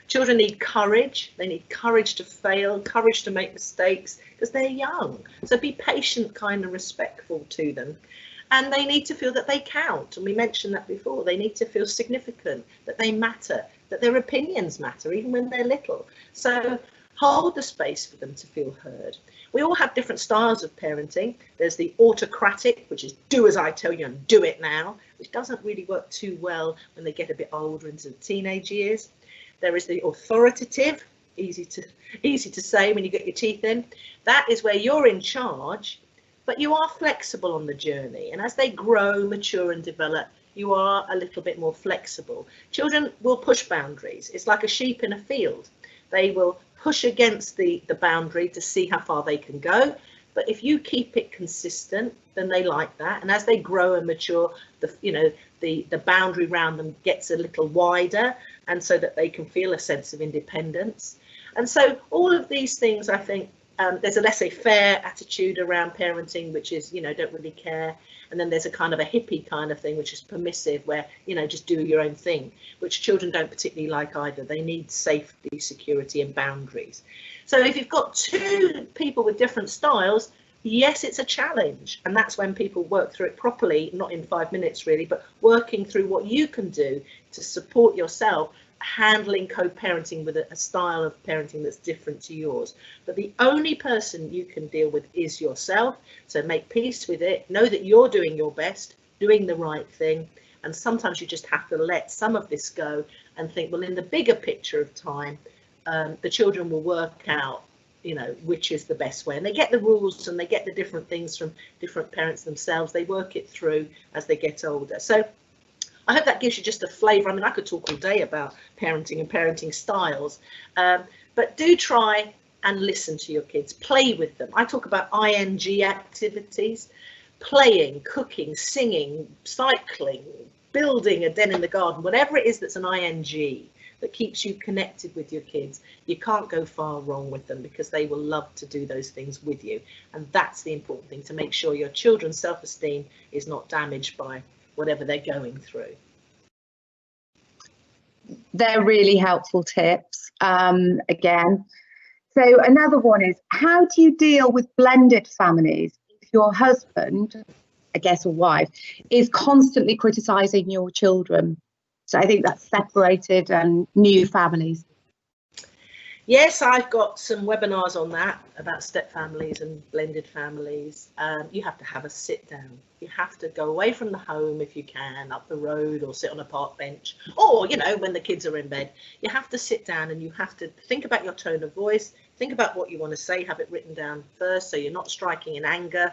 Children need courage. They need courage to fail, courage to make mistakes, because they're young. So be patient, kind and respectful to them. And they need to feel that they count. And we mentioned that before. They need to feel significant, that they matter, that their opinions matter, even when they're little. So hold the space for them to feel heard. We all have different styles of parenting. There's the autocratic, which is do as I tell you and do it now, which doesn't really work too well when they get a bit older into the teenage years. There is the authoritative, easy to say when you get your teeth in. That is where you're in charge, but you are flexible on the journey. And as they grow, mature and develop, you are a little bit more flexible. Children will push boundaries. It's like a sheep in a field. They will push against the boundary to see how far they can go. But if you keep it consistent, then they like that. And as they grow and mature, the boundary around them gets a little wider, and so that they can feel a sense of independence. And so all of these things, I think, there's a laissez-faire attitude around parenting, which is, don't really care. And then there's a kind of a hippie kind of thing, which is permissive, where, just do your own thing, which children don't particularly like either. They need safety, security and boundaries. So if you've got two people with different styles, yes, it's a challenge. And that's when people work through it properly, not in 5 minutes really, but working through what you can do to support yourself handling co-parenting with a style of parenting that's different to yours. But the only person you can deal with is yourself. So make peace with it. Know that you're doing your best, doing the right thing. And sometimes you just have to let some of this go and think, well, in the bigger picture of time, the children will work out, you know, which is the best way. And they get the rules and they get the different things from different parents themselves. They work it through as they get older. So I hope that gives you just a flavour. I mean, I could talk all day about parenting and parenting styles, but do try and listen to your kids. Play with them. I talk about ING activities: playing, cooking, singing, cycling, building a den in the garden, whatever it is that's an ING that keeps you connected with your kids. You can't go far wrong with them because they will love to do those things with you. And that's the important thing, to make sure your children's self-esteem is not damaged by whatever they're going through. They're really helpful tips. Again, so another one is, how do you deal with blended families if your husband, I guess, or wife, is constantly criticising your children? So I think that's separated and new families. Yes, I've got some webinars on that, about step families and blended families. You have to have a sit down. You have to go away from the home if you can, up the road, or sit on a park bench, or, you know, when the kids are in bed. You have to sit down and you have to think about your tone of voice, think about what you want to say, have it written down first so you're not striking in anger.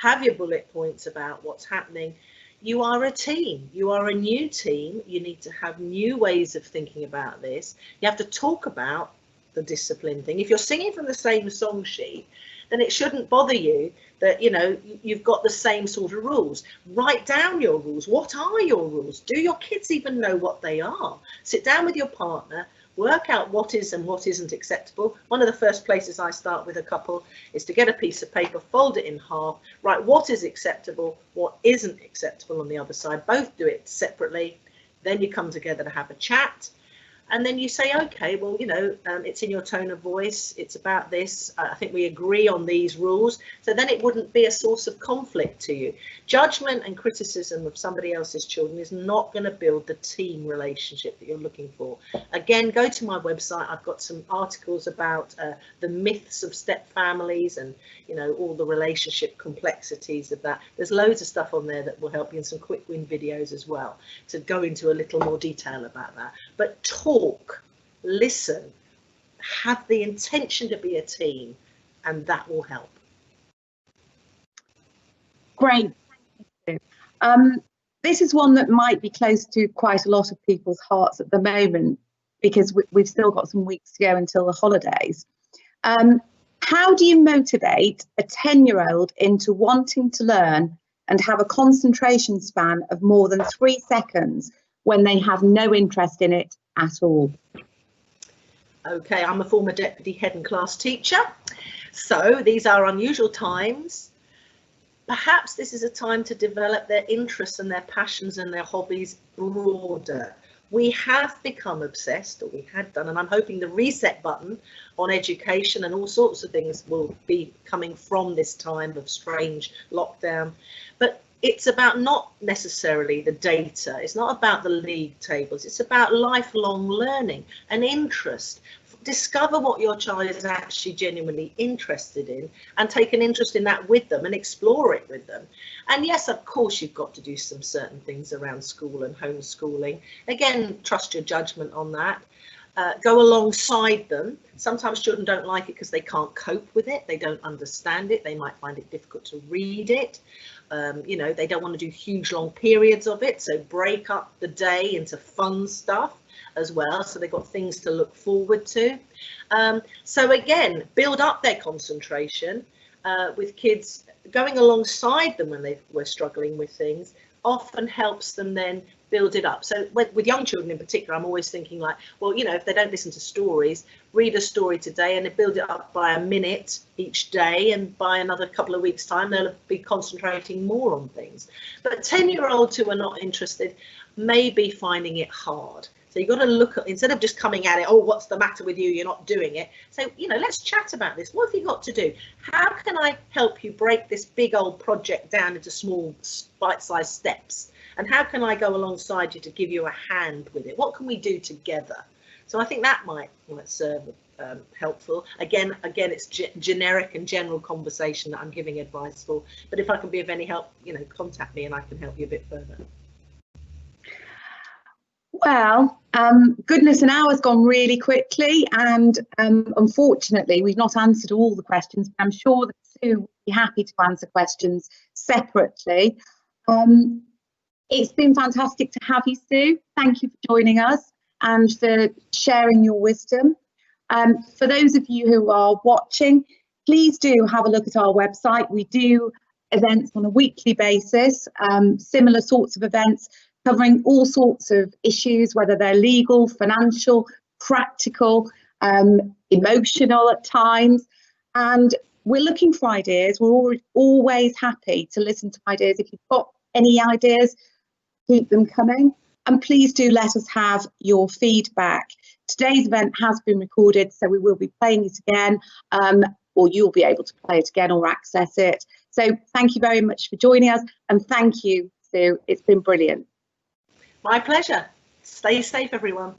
Have your bullet points about what's happening. You are a team. You are a new team. You need to have new ways of thinking about this. You have to talk about the discipline thing. If you're singing from the same song sheet, then it shouldn't bother you that, you know, you've got the same sort of rules. Write down your rules. What are your rules? Do your kids even know what they are? Sit down with your partner, work out what is and what isn't acceptable. One of the first places I start with a couple is to get a piece of paper, fold it in half, write what is acceptable, what isn't acceptable on the other side. Both do it separately. Then you come together to have a chat. And then you say, okay, well, you know, it's in your tone of voice. It's about this. I think we agree on these rules. So then it wouldn't be a source of conflict to you. Judgment and criticism of somebody else's children is not going to build the team relationship that you're looking for. Again, go to my website. I've got some articles about the myths of step families and, you know, all the relationship complexities of that. There's loads of stuff on there that will help you, and some quick win videos as well to go into a little more detail about that. But talk, listen, have the intention to be a team, and that will help. Great. This is one that might be close to quite a lot of people's hearts at the moment, because we've still got some weeks to go until the holidays. How do you motivate a 10-year-old into wanting to learn and have a concentration span of more than 3 seconds when they have no interest in it at all? Okay, I'm a former deputy head and class teacher, so these are unusual times. Perhaps this is a time to develop their interests and their passions and their hobbies broader. We have become obsessed, or we had done, and I'm hoping the reset button on education and all sorts of things will be coming from this time of strange lockdown. But it's about not necessarily the data. It's not about the league tables. It's about lifelong learning and interest. Discover what your child is actually genuinely interested in and take an interest in that with them and explore it with them. And yes, of course, you've got to do some certain things around school and homeschooling. Again, trust your judgment on that. Go alongside them. Sometimes children don't like it because they can't cope with it. They don't understand it. They might find it difficult to read it. You know, they don't want to do huge long periods of it. So break up the day into fun stuff as well, so they've got things to look forward to. So again, build up their concentration with kids. Going alongside them when they were struggling with things often helps them then build it up. So with young children in particular, I'm always thinking like, well, you know, if they don't listen to stories, read a story today and build it up by a minute each day, and by another couple of weeks time they'll be concentrating more on things. But 10-year-olds who are not interested may be finding it hard. So you've got to look at, instead of just coming at it, oh, what's the matter with you? You're not doing it. So, you know, let's chat about this. What have you got to do? How can I help you break this big old project down into small bite-sized steps? And how can I go alongside you to give you a hand with it? What can we do together? So I think that might serve helpful. Again, it's generic and general conversation that I'm giving advice for. But if I can be of any help, you know, contact me and I can help you a bit further. Well, goodness, an hour's gone really quickly, and unfortunately we've not answered all the questions, but I'm sure that Sue will be happy to answer questions separately. It's been fantastic to have you, Sue. Thank you for joining us and for sharing your wisdom. For those of you who are watching, please do have a look at our website. We do events on a weekly basis, similar sorts of events covering all sorts of issues, whether they're legal, financial, practical, emotional at times. And we're looking for ideas. We're always happy to listen to ideas. If you've got any ideas, keep them coming. And please do let us have your feedback. Today's event has been recorded, so we will be playing it again, or you'll be able to play it again or access it. So thank you very much for joining us, and thank you, Sue. It's been brilliant. My pleasure. Stay safe, everyone.